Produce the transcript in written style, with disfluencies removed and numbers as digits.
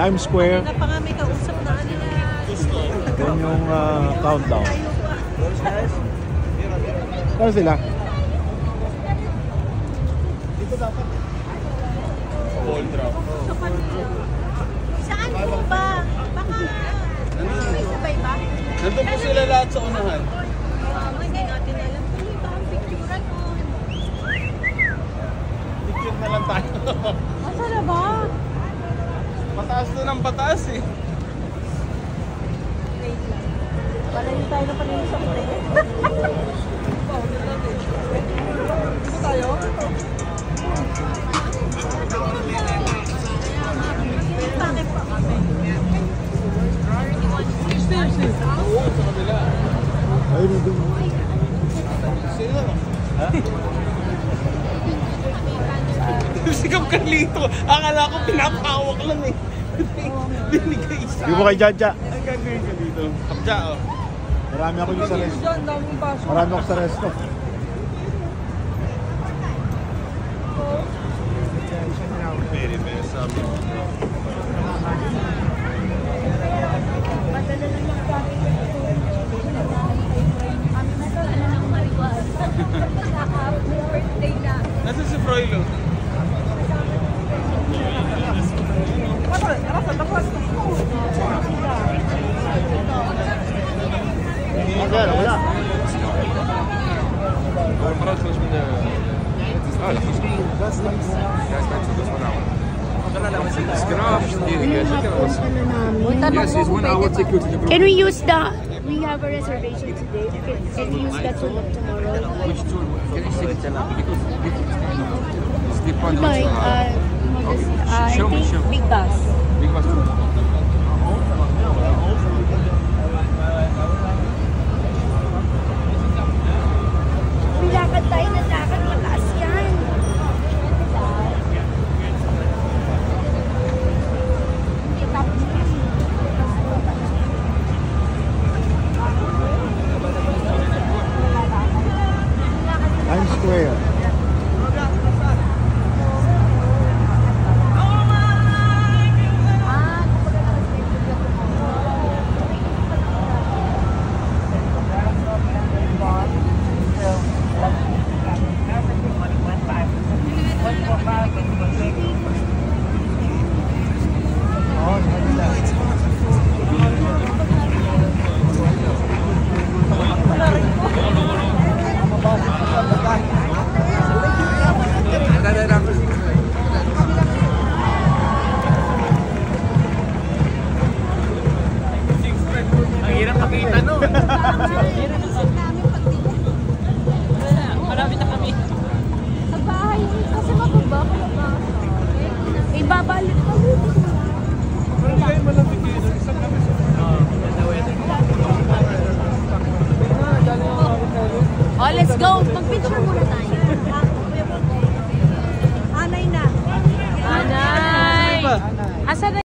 Times Square. Kanina pa nga may kausap na ano na. Yan yung countdown. Saan sila? Dito dapat. Ball drop. Saan po ba? Baka may sabay ba? Nandun po sila lahat sa unahan. Hindi natin alam kung iba ang picturean mo. Picture na lang tayo. Asa na ba? Pataas na ng pataas eh. Wait lang. Palayo tayo na palayo sa play. Dito tayo? Bakit pa kami? Oo, sa kabila. Ay, nandun. Sino? Ha? Si Kap Carlito. Akala ko pinapahawak lang eh. Binigay isa. Di mo kay Jaja. Ang gagawin ka dito? Kapja oh. Marami ako yung sa resto. Marami ako sa resto. Very best sabi. Nasa si Froilo? Wala. Can we use the? We have a reservation today. Can we use that tour tomorrow? Which tour? Can you say it now? Because it's different. No, I Show me, think show. big bus. Big bus tour. Lakad tayo ng lakad, mataas yan. Times Square. Ang hirap makita no. Marami na kami. Sa bahay, kasi mababa ko na. Ibabalik ko. Oh, let's go. Mag-picture muna.